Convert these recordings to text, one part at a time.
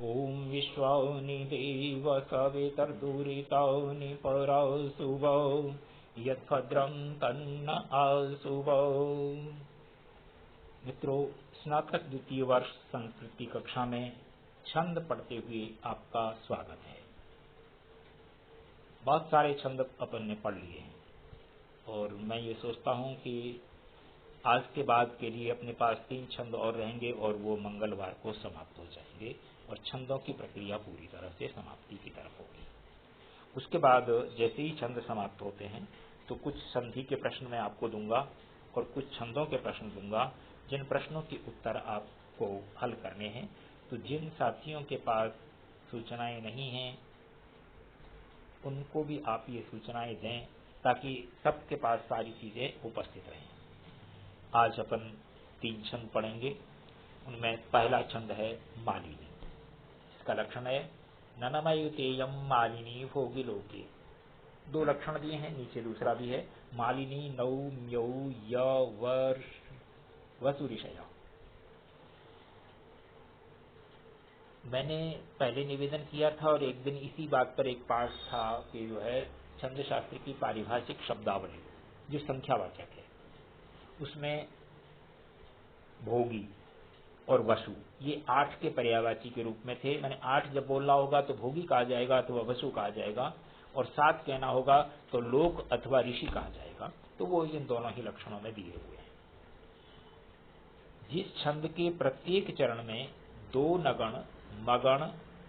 ओम विश्वानि देव सवितर्दुरितानि परासुवो यद्भद्रं तन्न आसुवो। मित्रों, स्नातक द्वितीय वर्ष संस्कृत की कक्षा में छंद पढ़ते हुए आपका स्वागत है। बहुत सारे छंद अपन ने पढ़ लिए हैं और मैं ये सोचता हूँ कि आज के बाद के लिए अपने पास 3 छंद और रहेंगे और वो मंगलवार को समाप्त हो जाएंगे और छंदों की प्रक्रिया पूरी तरह से समाप्ति की तरफ होगी। उसके बाद जैसे ही छंद समाप्त होते हैं तो कुछ संधि के प्रश्न मैं आपको दूंगा और कुछ छंदों के प्रश्न दूंगा, जिन प्रश्नों के उत्तर आपको हल करने हैं। तो जिन साथियों के पास सूचनाएं नहीं हैं उनको भी आप ये सूचनाएं दें ताकि सबके पास सारी चीजें उपस्थित रहें। आज अपन 3 छंद पढ़ेंगे। उनमें पहला छंद है मालिनी। इसका लक्षण है ननमयुतेयम मालिनी भोगिलोके। 2 लक्षण दिए हैं, नीचे दूसरा भी है। मालिनी नौ म्यौ य वर वसुरिषया। मैंने पहले निवेदन किया था और एक दिन इसी बात पर एक पाठ था कि जो है छंद शास्त्र की पारिभाषिक शब्दावली जो संख्यावाचक है उसमें भोगी और वसु ये 8 के पर्यायवाची के रूप में थे। मैंने 8 जब बोलना होगा तो भोगी कहा जाएगा अथवा वसु कहा जाएगा और 7 कहना होगा तो लोक अथवा ऋषि कहा जाएगा। तो वो इन दोनों ही लक्षणों में दिए हुए हैं। जिस छंद के प्रत्येक चरण में 2 नगण, मगण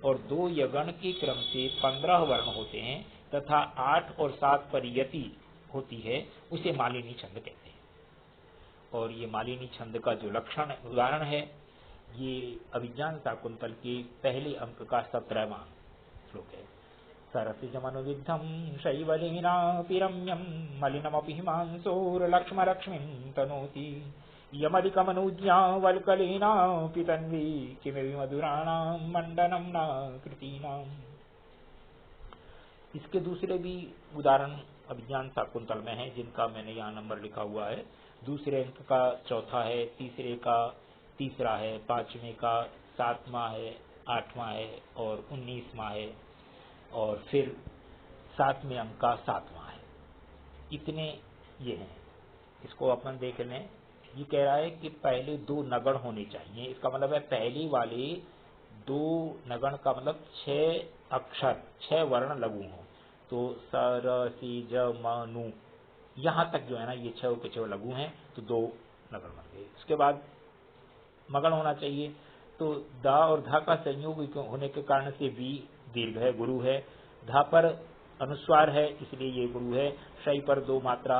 और 2 यगण के क्रम से 15 वर्ण होते हैं तथा 8 और 7 पर यति होती है उसे मालिनी छंद कहते हैं। और ये मालिनी छंद का जो लक्षण उदाहरण है ये अभिज्ञान शाकुंतल के पहले अंक का 17वां श्लोक है। सरसिजमनुविद्धं शैवलेनापि रम्यं मलिनमपि हिमांशोर्लक्ष्मलक्ष्मीं तनोति यमधिकमनुज्ञा वल्कलेनापि तन्वी किमिव मधुराणां मंडनं न कृतीनाम्। इसके दूसरे भी उदाहरण अभिज्ञान शाकुंतल में है जिनका मैंने यहाँ नंबर लिखा हुआ है। दूसरे अंक का 4था है, तीसरे का 3रा है, 5वें का 7वां है, 8वां है और 19वां है और फिर 7वें अंक का 7वां है। इतने ये हैं। इसको अपन देख लें। ये कह रहा है कि पहले 2 नगण होने चाहिए। इसका मतलब है पहले वाले 2 नगण का मतलब 6 अक्षर 6 वर्ण लघु हों। तो सर सी ज म नु यहाँ तक जो है ना ये 6 के 6 लघु हैं तो 2 नगण बन गए। उसके बाद मगण होना चाहिए तो दा और धा का संयोग होने के कारण से वी दीर्घ है, गुरु है। धा पर अनुस्वार है इसलिए ये गुरु है। शई पर 2 मात्रा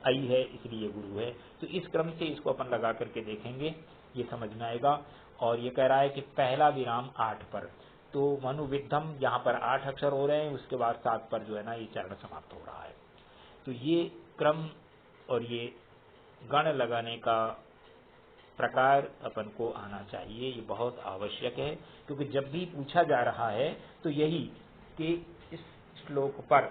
आई है इसलिए गुरु है। तो इस क्रम से इसको अपन लगा करके देखेंगे, ये समझ में आएगा। और ये कह रहा है कि पहला विराम 8 पर, तो मनुविद्धम यहाँ पर 8 अक्षर हो रहे हैं, उसके बाद 7 पर जो है ना ये चरण समाप्त हो रहा है। तो ये क्रम और ये गण लगाने का प्रकार अपन को आना चाहिए, ये बहुत आवश्यक है। क्योंकि जब भी पूछा जा रहा है तो यही कि इस श्लोक पर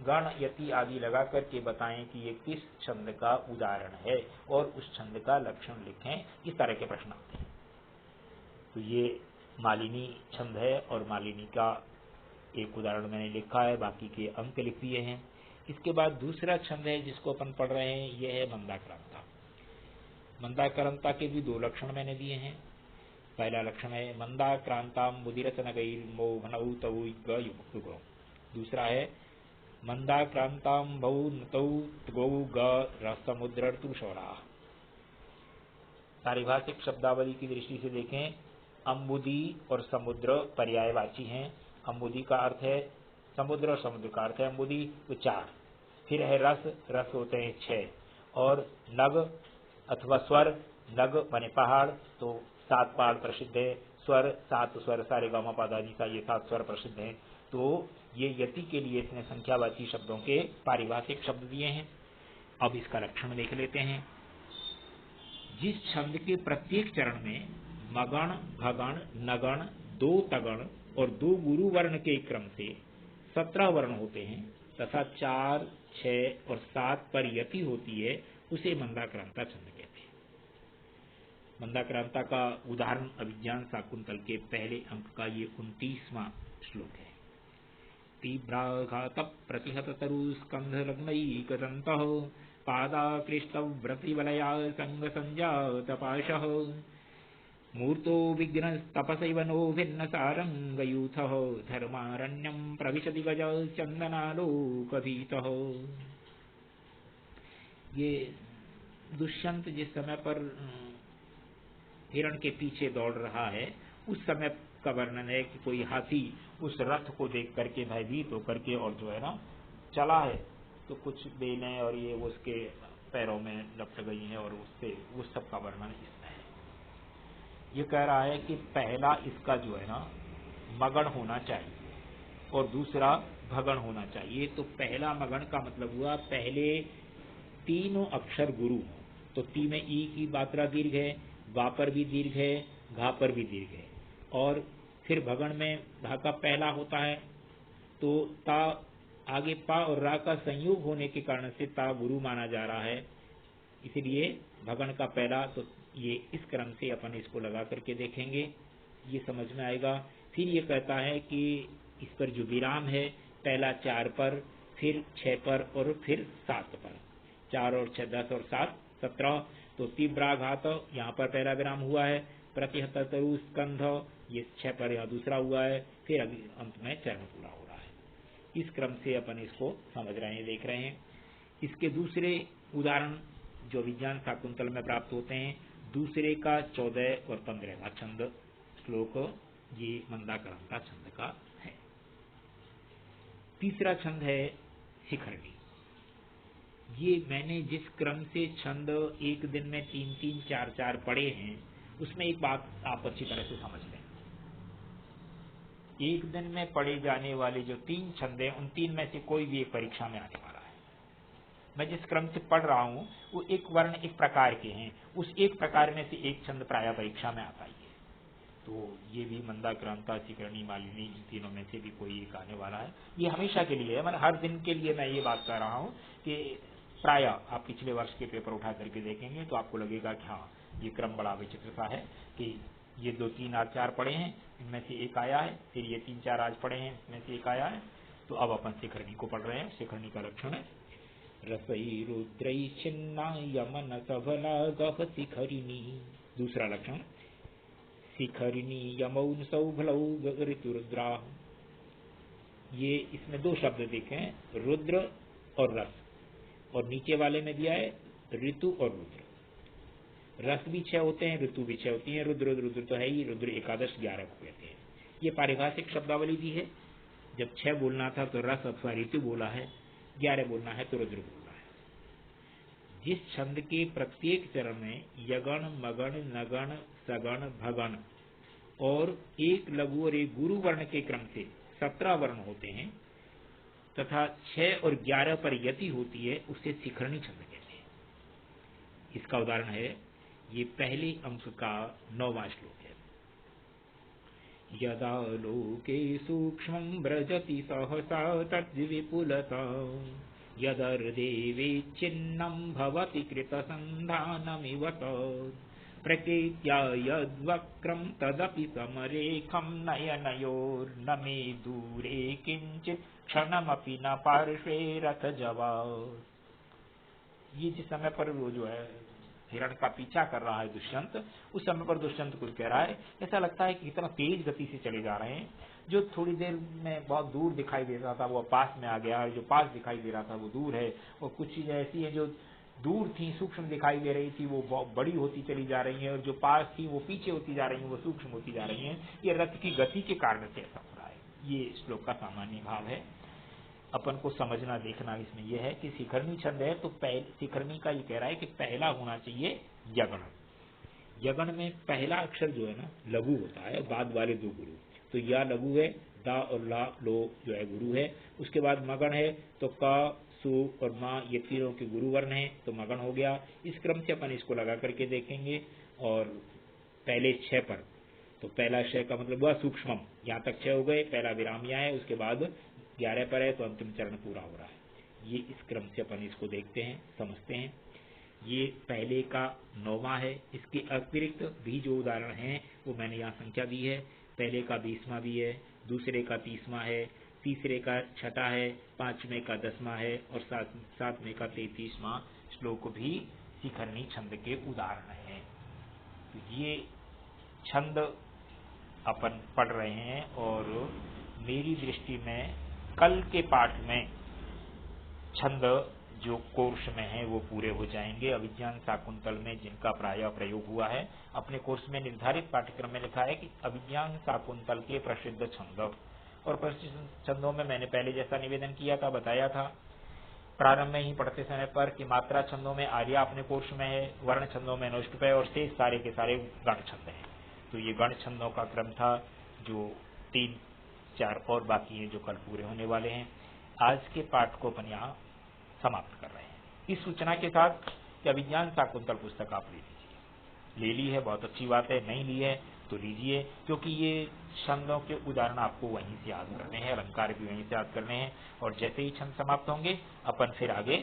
गण यति आदि लगा करके बताएं कि ये किस छंद का उदाहरण है और उस छंद का लक्षण लिखें। इस तरह के प्रश्न आते हैं। तो ये मालिनी छंद है और मालिनी का एक उदाहरण मैंने लिखा है, बाकी के अंक लिख दिए हैं। इसके बाद दूसरा छंद है जिसको अपन पढ़ रहे हैं, यह है मंदाक्रांता। मंदाक्रांता के भी 2 लक्षण मैंने दिए हैं। पहला लक्षण है मंदाक्रांताम मुदिरचनगैर्मोहनौ तौ ग युगो। दूसरा है मंदाक्रांताम भौ नतौ गौ ग समुद्र तुषोरा। पारिभाषिक शब्दावली की दृष्टि से देखें, अम्बुदी और समुद्र पर्यायवाची हैं। अम्बुदी का अर्थ है समुद्र और समुद्र का अर्थ है अम्बुदी, तो 4। फिर है रस, रस होते हैं 6। और नग अथवा स्वर, नग माने पहाड़, तो 7 पहाड़ प्रसिद्ध है। स्वर 7 स्वर सारे गामा पादानी सा ये 7 स्वर प्रसिद्ध हैं। तो ये यति के लिए इसने संख्यावाची शब्दों के पारिभाषिक शब्द दिए हैं। अब इसका लक्षण देख लेते हैं। जिस छंद के प्रत्येक चरण में मगण, भगण, नगण, 2 तगण और 2 गुरु वर्ण के क्रम से 17 वर्ण होते हैं तथा 4, 6 और 7 पर यति होती है उसे मंदाक्रांता छंद कहते हैं। मंदाक्रांता का उदाहरण अभिज्ञान शाकुंतल के पहले अंक का ये 29वां श्लोक है। तीव्राघात प्रतिहत तरु स्कंध लग्नैकदंत पादाकृष्टव्रतिवलया संग संजात पाशः मूर्तो विघ्न तपसैव नो भिन्न सारंगयूथ धर्मारण्यम प्रविशति गज चंदनालोकभीतः। ये दुष्यंत जिस समय पर हिरण के पीछे दौड़ रहा है उस समय का वर्णन है कि कोई हाथी उस रथ को देख करके भयभीत होकर के और जो है ना चला है, तो कुछ बेलें और ये उसके पैरों में लपट गई हैं और उससे उस सब का वर्णन इसमें है। ये कह रहा है कि पहला इसका जो है ना मगन होना चाहिए और दूसरा भगन होना चाहिए। तो पहला मगन का मतलब हुआ पहले तीनों अक्षर गुरु, तो ती में ई की मात्रा दीर्घ है, वा पर भी दीर्घ है, घा पर भी दीर्घ है, और फिर भगन में धा का पहला होता है तो ता आगे पा और रा का संयोग होने के कारण से ता गुरु माना जा रहा है, इसलिए भगन का पहला। तो ये इस क्रम से अपन इसको लगा करके देखेंगे, ये समझ में आएगा। फिर ये कहता है कि इस पर जो विराम है पहला 4 पर, फिर 6 पर और फिर 7 पर, 4 और 6 10 और 7 17। तो तीव्राघात यहाँ पर पहला विराम हुआ है, प्रतिहत तरु स्कंध ये 6 पर यहाँ दूसरा हुआ है, फिर अभी अंत में चरण पूरा हो रहा है। इस क्रम से अपन इसको समझ रहे हैं, देख रहे हैं। इसके दूसरे उदाहरण जो विज्ञान शाकुंतल में प्राप्त होते हैं, दूसरे का 14 और 15वां छंद श्लोक ये मंदाक्रांता छंद का है। तीसरा छंद है शिखरणी। ये मैंने जिस क्रम से छंद एक दिन में 3-3 4-4 पढ़े हैं उसमें एक बात आप अच्छी तरह से समझ लें। एक दिन में पढ़े जाने वाले जो 3 छंद हैं उन 3 में से कोई भी एक परीक्षा में आने वाला है। मैं जिस क्रम से पढ़ रहा हूं वो एक वर्ण एक प्रकार के हैं, उस एक प्रकार में से एक छंद प्रायः परीक्षा में आता ही है। तो ये भी मंदाक्रांता, शिखरणी, मालिनी, इन तीनों में से भी कोई एक आने वाला है। ये हमेशा के लिए है, मतलब हर दिन के लिए मैं ये बात कर रहा हूँ कि प्रायः आप पिछले वर्ष के पेपर उठा करके देखेंगे तो आपको लगेगा कि हाँ ये क्रम बड़ा विचित्र सा है कि ये 2 3 आज 4 पढ़े हैं, इनमें से एक आया है, फिर ये 3 4 आज पढ़े हैं, इनमें से एक आया है। तो अब अपन शिखरणी को पढ़ रहे हैं। शिखरणी का लक्षण है रसई रुद्रई छिन्ना यमन सबला गह शिखरिणी। दूसरा लक्षण शिखरिणी यमौन सौभलौ ऋतुरुद्रा। ये इसमें 2 शब्द देखें, रुद्र और रस, और नीचे वाले में दिया है ऋतु और रुद्र। रस भी 6 होते हैं, ऋतु भी 6 होती है। रुद्र रुद्र तो है ही, रुद्र एकादश 11 को कहते हैं। ये पारिभाषिक शब्दावली भी है। जब 6 बोलना था तो रस अथवा ऋतु बोला है, 11 बोलना है तो रुद्र बोलना है। जिस छंद के प्रत्येक चरण में यगण मगण नगण सगण भगण और एक लघु और एक गुरु वर्ण के क्रम से 17 वर्ण होते हैं तथा 6 और 11 पर यति होती है, उसे शिखरणी छंद कहते हैं। इसका उदाहरण है ये पहले अंक का 9वां श्लोक है। यदा लोके सूक्ष्मं व्रजति सहसा तद्विपुलता यदर्देवेच्छिन्नं भवति कृतसन्धानमिव प्रकृत्या यद्वक्रं तदपि समरेखं नयनयोर्न मे दूरे किंचित् क्षणमपि न पार्श्वे रथ जवा। ये जिस समय पर वो जो है हिरण का पीछा कर रहा है दुष्यंत, उस समय पर दुष्यंत कुछ कह रहा है, ऐसा लगता है कि इतना तेज गति से चले जा रहे हैं, जो थोड़ी देर में बहुत दूर दिखाई दे रहा था वो पास में आ गया, जो पास दिखाई दे रहा था वो दूर है, और कुछ चीजें ऐसी हैं जो दूर थी सूक्ष्म दिखाई दे रही थी वो बहुत बड़ी होती चली जा रही है, और जो पास थी वो पीछे होती जा रही है, वो सूक्ष्म होती जा रही है। ये रथ की गति के कारण से ऐसा हो रहा है। ये श्लोक का सामान्य भाव है। अपन को समझना देखना इसमें यह है कि शिखरणी छंद है तो शिखरणी का ये कह रहा है कि पहला होना चाहिए यगण। यगण में पहला अक्षर जो है ना लघु होता है, बाद वाले 2 गुरु। तो या लघु है, दा और ला लो जो है गुरु है। उसके बाद मगण है तो का सु और माँ ये तीनों के गुरु वर्ण है, तो मगण हो गया। इस क्रम से अपन इसको लगा करके देखेंगे। और पहले 6 पर, तो पहला 6 का मतलब हुआ सूक्ष्मम, यहाँ तक 6 हो गए, पहला विराम यहाँ है, उसके बाद 11 पर है तो अंतिम चरण पूरा हो रहा है। ये इस क्रम से अपन इसको देखते हैं, समझते हैं। ये पहले का 9वां है। इसके अतिरिक्त भी जो उदाहरण हैं वो मैंने यहाँ संख्या दी है। पहले का 20वां भी है, दूसरे का 30वां है, तीसरे का 6वां है, 5वें का 10वां है और 7वें का 33वां श्लोक भी शिखरणी छंद के उदाहरण हैं। तो ये छंद अपन पढ़ रहे हैं और मेरी दृष्टि में कल के पाठ में छंद जो कोर्स में है वो पूरे हो जाएंगे। अभिज्ञान शाकुंतल में जिनका प्रायः प्रयोग हुआ है, अपने कोर्स में निर्धारित पाठ्यक्रम में लिखा है कि अभिज्ञान शाकुंतल के प्रसिद्ध छंद, और प्रसिद्ध छंदों में मैंने पहले जैसा निवेदन किया था, बताया था प्रारंभ में ही पढ़ते समय पर कि मात्रा छंदों में आर्या अपने कोर्स में है, वर्ण छंदों में नौष्टुप्य और शेष सारे के सारे गण छंद हैं। तो ये गण छंदों का क्रम था जो 3-4 और बाकी हैं जो कल पूरे होने वाले हैं। आज के पाठ को अपन यहाँ समाप्त कर रहे हैं इस सूचना के साथ कि अभिज्ञान शाकुंतल पुस्तक आप ले लीजिए। ले ली है बहुत अच्छी बात है, नहीं ली है तो लीजिए, क्योंकि ये छंदों के उदाहरण आपको वहीं से याद करने हैं, अलंकार भी वहीं से याद करने हैं। और जैसे ही छंद समाप्त होंगे अपन फिर आगे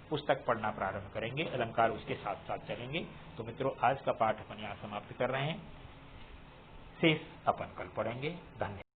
पुस्तक पढ़ना प्रारंभ करेंगे, अलंकार उसके साथ साथ चलेंगे। तो मित्रों, आज का पाठ अपन यहाँ समाप्त कर रहे हैं, शेष अपन कल पढ़ेंगे। धन्यवाद।